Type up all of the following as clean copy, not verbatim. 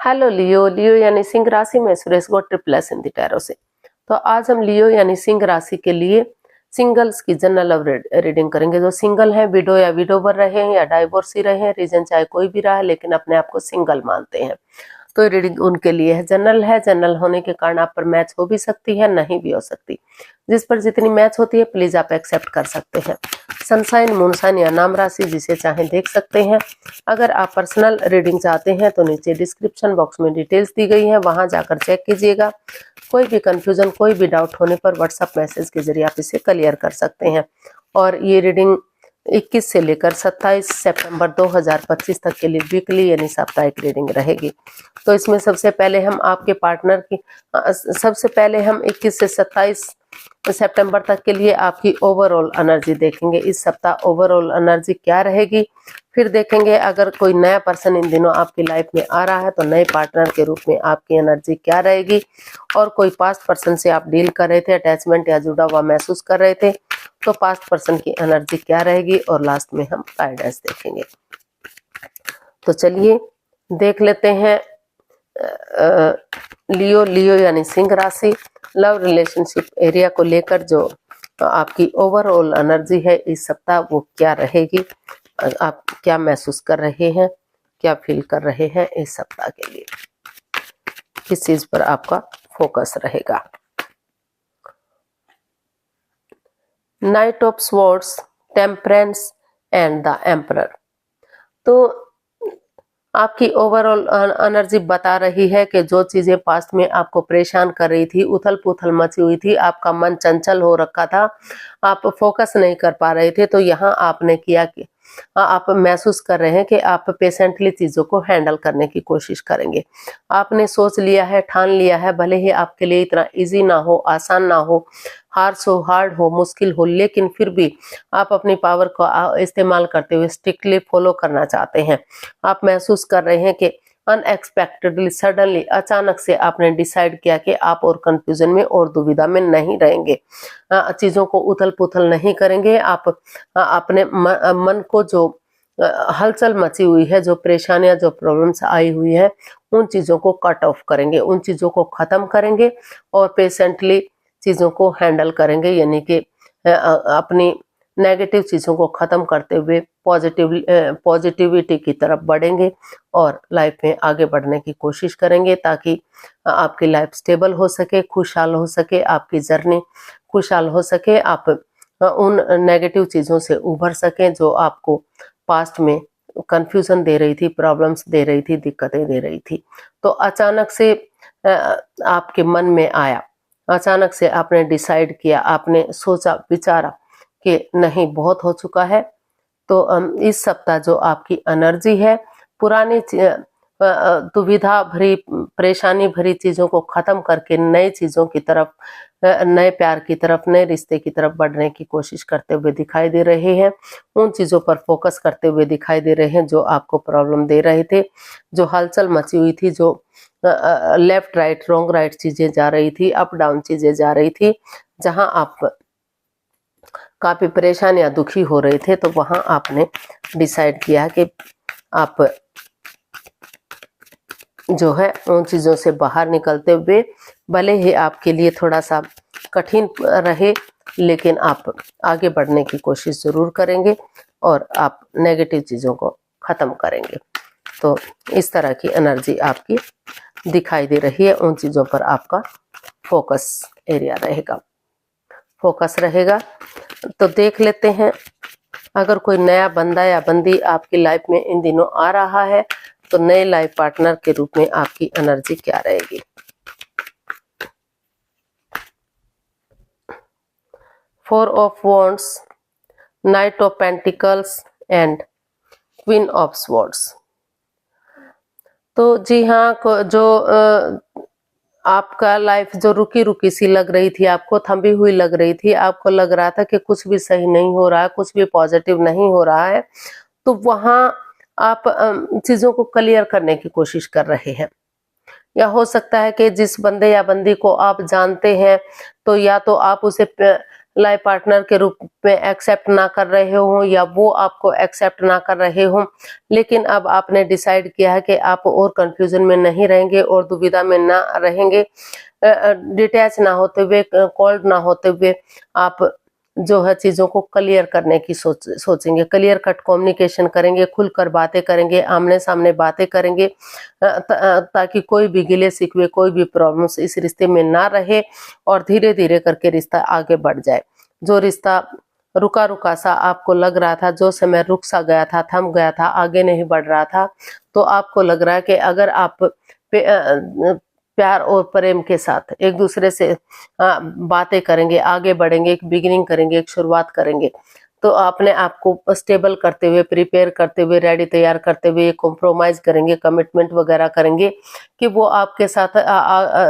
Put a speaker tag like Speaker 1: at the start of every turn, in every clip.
Speaker 1: Hello लियो। लियो यानी सिंह राशि में Suresh go triple S in the tarot से। तो आज हम लियो यानी सिंह राशि के लिए सिंगल्स की जनरल लव रीडिंग करेंगे। जो सिंगल हैं, विडो या विडोवर रहे हैं या डाइवोर्स ही रहे हैं, रीजन चाहे कोई भी रहा है लेकिन अपने आप को सिंगल मानते हैं, तो रीडिंग उनके लिए है। जनरल है, जनरल होने के कारण आप पर मैच हो भी सकती है, नहीं भी हो सकती। जिस पर जितनी मैच होती है प्लीज आप एक्सेप्ट कर सकते हैं। सनसाइन, मूनसाइन या नाम राशि जिसे चाहें देख सकते हैं। अगर आप पर्सनल रीडिंग चाहते हैं तो नीचे डिस्क्रिप्शन बॉक्स में डिटेल्स दी गई हैं, वहां जाकर चेक कीजिएगा। कोई भी कंफ्यूजन, कोई भी डाउट होने पर व्हाट्सएप मैसेज के जरिए आप इसे क्लियर कर सकते हैं। और ये रीडिंग 21 से लेकर 27 सितंबर 2025 तक के लिए वीकली यानी साप्ताहिक रीडिंग रहेगी। तो इसमें सबसे पहले हम आपके पार्टनर की सबसे पहले हम 21 से 27 सितंबर तक के लिए आपकी ओवरऑल एनर्जी देखेंगे। इस सप्ताह ओवरऑल एनर्जी क्या रहेगी, फिर देखेंगे अगर कोई नया पर्सन इन दिनों आपकी लाइफ में आ रहा है तो नए पार्टनर के रूप में आपकी एनर्जी क्या रहेगी। और कोई पास्ट पर्सन से आप डील कर रहे थे, अटैचमेंट या जुड़ा हुआ महसूस कर रहे थे, तो पास्ट पर्सन की एनर्जी क्या रहेगी। और लास्ट में हम गाइडेंस देखेंगे। तो चलिए देख लेते हैं। लियो यानी सिंह राशि, लव रिलेशनशिप एरिया को लेकर जो आपकी ओवरऑल एनर्जी है इस सप्ताह वो क्या रहेगी, आप क्या महसूस कर रहे हैं, क्या फील कर रहे हैं इस सप्ताह के लिए, किस चीज पर आपका फोकस रहेगा। Night of swords, temperance and the emperor. तो आपकी ओवरऑल एनर्जी बता रही है कि जो चीजें पास्ट में आपको परेशान कर रही थी, उथल पुथल मची हुई थी, आपका मन चंचल हो रखा था, आप फोकस नहीं कर पा रहे थे, तो यहाँ आपने किया कि आप महसूस कर रहे हैं कि आप पेशेंटली चीजों को हैंडल करने की कोशिश करेंगे। आपने सोच लिया है, ठान लिया है, भले ही आपके लिए इतना इजी ना हो, आसान ना हो, हार्ड हो, मुश्किल हो, लेकिन फिर भी आप अपनी पावर को इस्तेमाल करते हुए स्ट्रिक्टली फॉलो करना चाहते हैं। आप महसूस कर रहे हैं कि अनएक्सपेक्टेडली, सडनली, अचानक से आपने डिसाइड किया कि आप और कंफ्यूजन में और दुविधा में नहीं रहेंगे, चीजों को उथल पुथल नहीं करेंगे। आप अपने मन को जो हलचल मची हुई है, जो परेशानियां, जो प्रॉब्लम्स आई हुई है, उन चीजों को कट ऑफ करेंगे, उन चीजों को खत्म करेंगे और पेशेंटली चीजों को हैंडल करेंगे। यानी कि अपनी नेगेटिव चीजों को खत्म करते हुए पॉजिटिविटी की तरफ बढ़ेंगे और लाइफ में आगे बढ़ने की कोशिश करेंगे, ताकि आपकी लाइफ स्टेबल हो सके, खुशहाल हो सके, आपकी जर्नी खुशहाल हो सके, आप उन नेगेटिव चीजों से उभर सकें जो आपको पास्ट में कंफ्यूजन दे रही थी, प्रॉब्लम्स दे रही थी, दिक्कतें दे रही थी। तो अचानक से आपके मन में आया, अचानक से आपने डिसाइड किया, आपने सोचा विचारा कि नहीं बहुत हो चुका है। तो इस सप्ताह जो आपकी एनर्जी है, पुरानी दुविधा भरी, परेशानी भरी चीजों को खत्म करके नई चीजों की तरफ, नए प्यार की तरफ, नए रिश्ते की तरफ बढ़ने की कोशिश करते हुए दिखाई दे रहे हैं। उन चीजों पर फोकस करते हुए दिखाई दे रहे हैं जो आपको प्रॉब्लम दे रहे थे, जो हलचल मची हुई थी, जो लेफ्ट राइट रॉन्ग राइट चीजें जा रही थी, अप डाउन चीजें जा रही थी, जहां आप काफी परेशान या दुखी हो रहे थे, तो वहां आपने डिसाइड किया कि आप जो है उन चीजों से बाहर निकलते हुए, भले ही आपके लिए थोड़ा सा कठिन रहे, लेकिन आप आगे बढ़ने की कोशिश जरूर करेंगे और आप नेगेटिव चीजों को खत्म करेंगे। तो इस तरह की एनर्जी आपकी दिखाई दे रही है, उन चीजों पर आपका फोकस एरिया रहेगा, फोकस रहेगा। तो देख लेते हैं, अगर कोई नया बंदा या बंदी आपकी लाइफ में इन दिनों आ रहा है तो नए लाइफ पार्टनर के रूप में आपकी एनर्जी क्या रहेगी। Four of wands, night of pentacles and queen of swords. तो जी हाँ, जो आपका लाइफ जो रुकी रुकी सी लग रही थी, आपको थमी हुई लग रही थी, आपको लग रहा था कि कुछ भी सही नहीं हो रहा है, कुछ भी पॉजिटिव नहीं हो रहा है, तो वहां आप चीजों को क्लियर करने की कोशिश कर रहे हैं। या हो सकता है कि जिस बंदे या बंदी को आप जानते हैं, तो या तो आप उसे लाइफ पार्टनर के रूप में एक्सेप्ट ना कर रहे हो या वो आपको एक्सेप्ट ना कर रहे हो, लेकिन अब आपने डिसाइड किया है कि आप और कंफ्यूजन में नहीं रहेंगे और दुविधा में ना रहेंगे। डिटैच ना होते हुए, कोल्ड ना होते हुए आप जो है चीजों को क्लियर करने की सोचेंगे, क्लियर कट कम्युनिकेशन करेंगे, खुलकर बातें करेंगे, आमने सामने बातें करेंगे, ताकि कोई भी गिले शिकवे, कोई भी प्रॉब्लम्स इस रिश्ते में ना रहे और धीरे धीरे करके रिश्ता आगे बढ़ जाए। जो रिश्ता रुका रुका सा आपको लग रहा था, जो समय रुक सा गया था, थम गया था, आगे नहीं बढ़ रहा था, तो आपको लग रहा है कि अगर आप प्यार और प्रेम के साथ एक दूसरे से बातें करेंगे, आगे बढ़ेंगे, एक बिगिनिंग करेंगे, एक शुरुआत करेंगे, तो अपने आप को स्टेबल करते हुए, प्रिपेयर करते हुए, रेडी तैयार करते हुए कॉम्प्रोमाइज करेंगे, कमिटमेंट वगैरह करेंगे कि वो आपके साथ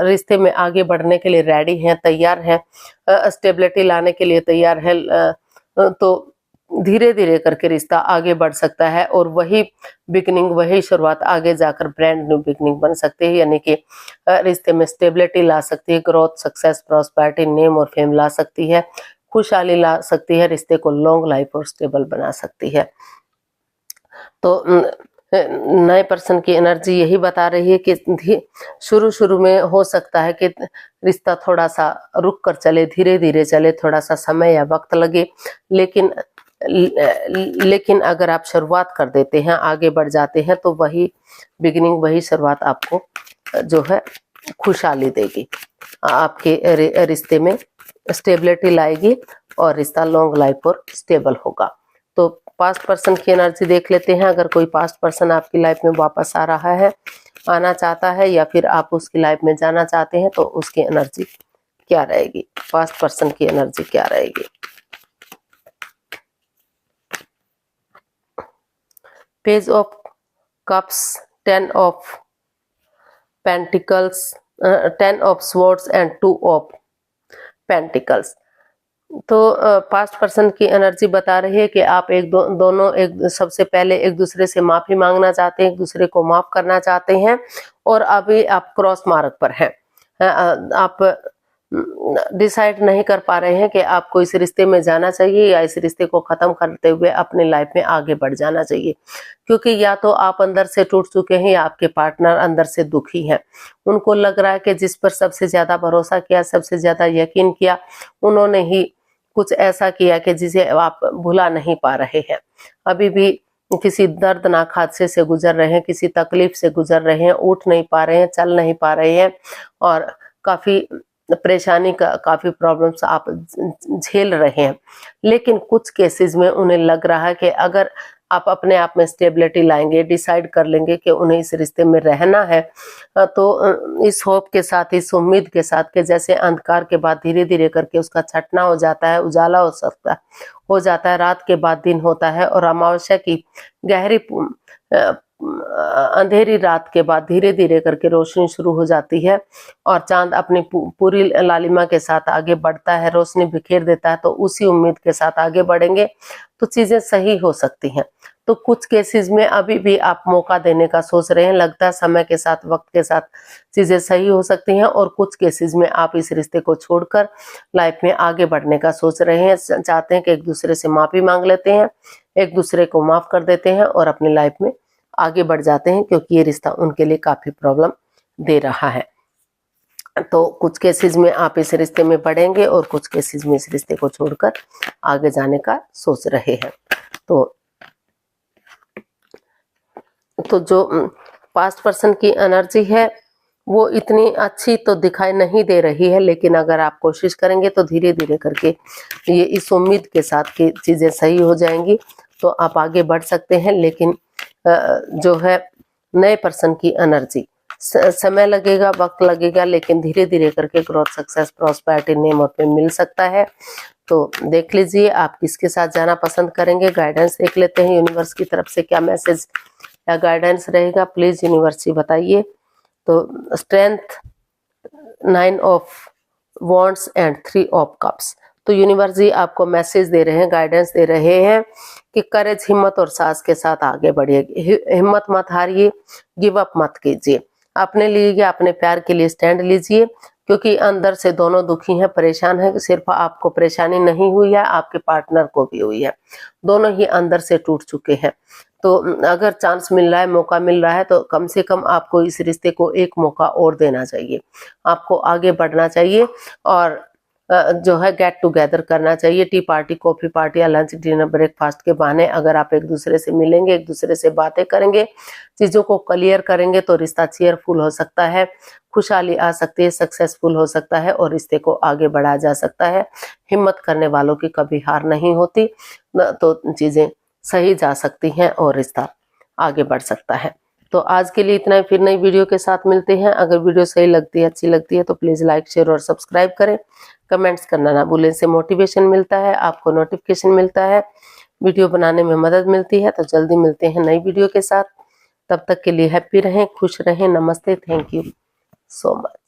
Speaker 1: रिश्ते में आगे बढ़ने के लिए रेडी हैं, तैयार हैं, स्टेबिलिटी लाने के लिए तैयार है। तो धीरे धीरे करके रिश्ता आगे बढ़ सकता है और वही बिगनिंग, वही शुरुआत आगे जाकर ब्रांड न्यू बिगनिंग बन सकती है, यानी कि रिश्ते में स्टेबिलिटी ला सकती है, ग्रोथ, सक्सेस, प्रॉस्पेरिटी, नेम और फेम ला सकती है, खुशहाली ला सकती है, रिश्ते को लॉन्ग लाइफ और स्टेबल बना सकती है। तो नए पर्सन की एनर्जी यही बता रही है कि शुरू में हो सकता है कि रिश्ता थोड़ा सा रुक कर चले, धीरे धीरे चले, थोड़ा सा समय या वक्त लगे, लेकिन अगर आप शुरुआत कर देते हैं, आगे बढ़ जाते हैं, तो वही बिगिनिंग, वही शुरुआत आपको जो है खुशहाली देगी, आपके रिश्ते में स्टेबिलिटी लाएगी और रिश्ता लॉन्ग लाइफ और स्टेबल होगा। तो पास्ट पर्सन की एनर्जी देख लेते हैं। अगर कोई पास्ट पर्सन आपकी लाइफ में वापस आ रहा है, आना चाहता है, या फिर आप उसकी लाइफ में जाना चाहते हैं, तो उसकी एनर्जी क्या रहेगी, पास्ट पर्सन की एनर्जी क्या रहेगी। Page of cups, 10 of pentacles, 10 of swords and 2 of pentacles. तो पास्ट पर्सन की एनर्जी बता रही है कि आप दोनों सबसे पहले एक दूसरे से माफी मांगना चाहते हैं, एक दूसरे को माफ करना चाहते हैं, और अभी आप क्रॉस मार्ग पर हैं। आप डिसाइड नहीं कर पा रहे हैं कि आपको इस रिश्ते में जाना चाहिए या इस रिश्ते को खत्म करते हुए अपनी लाइफ में आगे बढ़ जाना चाहिए, क्योंकि या तो आप अंदर से टूट चुके हैं या आपके पार्टनर अंदर से दुखी हैं। उनको लग रहा है कि जिस पर सबसे ज्यादा भरोसा किया, सबसे ज्यादा यकीन किया, उन्होंने ही कुछ ऐसा किया कि जिसे आप भुला नहीं पा रहे हैं। अभी भी किसी दर्दनाक हादसे से गुजर रहे हैं, किसी तकलीफ से गुजर रहे हैं, उठ नहीं पा रहे हैं, चल नहीं पा रहे हैं, और काफी परेशानी का, काफी प्रॉब्लम्स आप झेल रहे हैं। लेकिन कुछ केसेस में उन्हें लग रहा है कि अगर आप अपने आप में स्टेबिलिटी लाएंगे, डिसाइड कर लेंगे कि उन्हें इस रिश्ते में रहना है, तो इस होप के साथ, इस उम्मीद के साथ कि जैसे अंधकार के बाद धीरे धीरे करके उसका छटना हो जाता है, उजाला हो जाता है, रात के बाद दिन होता है, और अमावस्या की गहरी अंधेरी रात के बाद धीरे धीरे करके रोशनी शुरू हो जाती है और चांद अपनी पूरी लालिमा के साथ आगे बढ़ता है, रोशनी बिखेर देता है। तो उसी उम्मीद के साथ आगे बढ़ेंगे तो चीजें सही हो सकती हैं। तो कुछ केसेस में अभी भी आप मौका देने का सोच रहे हैं, लगता है समय के साथ, वक्त के साथ चीजें सही हो सकती हैं, और कुछ केसेस में आप इस रिश्ते को छोड़कर लाइफ में आगे बढ़ने का सोच रहे हैं, चाहते हैं कि एक दूसरे से माफी मांग लेते हैं, एक दूसरे को माफ कर देते हैं और अपनी लाइफ में आगे बढ़ जाते हैं, क्योंकि ये रिश्ता उनके लिए काफी प्रॉब्लम दे रहा है। तो कुछ केसेस में आप इस रिश्ते में बढ़ेंगे और कुछ केसेस में इस रिश्ते को छोड़कर आगे जाने का सोच रहे हैं। तो जो पास्ट पर्सन की एनर्जी है वो इतनी अच्छी तो दिखाई नहीं दे रही है, लेकिन अगर आप कोशिश करेंगे तो धीरे धीरे करके ये इस उम्मीद के साथ कि चीजें सही हो जाएंगी तो आप आगे बढ़ सकते हैं। लेकिन जो है नए पर्सन की एनर्जी, समय लगेगा, वक्त लगेगा, लेकिन धीरे धीरे करके ग्रोथ, सक्सेस, प्रॉस्पेरिटी, नेम और फेम मिल सकता है। तो देख लीजिए आप किसके साथ जाना पसंद करेंगे। गाइडेंस देख लेते हैं यूनिवर्स की तरफ से क्या मैसेज या गाइडेंस रहेगा, प्लीज यूनिवर्स जी बताइए। तो strength, 9 of wands and 3 of cups. तो यूनिवर्स जी आपको मैसेज दे रहे हैं, गाइडेंस दे रहे हैं कि करेज, हिम्मत और साहस के साथ आगे बढ़िए, हिम्मत मत हारिए, गिव अप मत कीजिए, अपने लिए या अपने प्यार के लिए स्टैंड लीजिए, क्योंकि अंदर से दोनों दुखी हैं, परेशान हैं। सिर्फ आपको परेशानी नहीं हुई है, आपके पार्टनर को भी हुई है, दोनों ही अंदर से टूट चुके हैं। तो अगर चांस मिल रहा है, मौका मिल रहा है, तो कम से कम आपको इस रिश्ते को एक मौका और देना चाहिए, आपको आगे बढ़ना चाहिए और जो है गेट टुगेदर करना चाहिए। टी पार्टी, कॉफी पार्टी या लंच, डिनर, ब्रेकफास्ट के बहाने अगर आप एक दूसरे से मिलेंगे, एक दूसरे से बातें करेंगे, चीजों को क्लियर करेंगे, तो रिश्ता चेयरफुल हो सकता है, खुशहाली आ सकती है, सक्सेसफुल हो सकता है और रिश्ते को आगे बढ़ाया जा सकता है। हिम्मत करने वालों की कभी हार नहीं होती, तो चीजें सही जा सकती हैं और रिश्ता आगे बढ़ सकता है। तो आज के लिए इतना ही, फिर नई वीडियो के साथ मिलते हैं। अगर वीडियो सही लगती है, अच्छी लगती है, तो प्लीज लाइक, शेयर और सब्सक्राइब करें। कमेंट्स करना ना भूलें, से मोटिवेशन मिलता है, आपको नोटिफिकेशन मिलता है, वीडियो बनाने में मदद मिलती है। तो जल्दी मिलते हैं नई वीडियो के साथ, तब तक के लिए हैप्पी रहें, खुश रहें। नमस्ते, थैंक यू सो मच।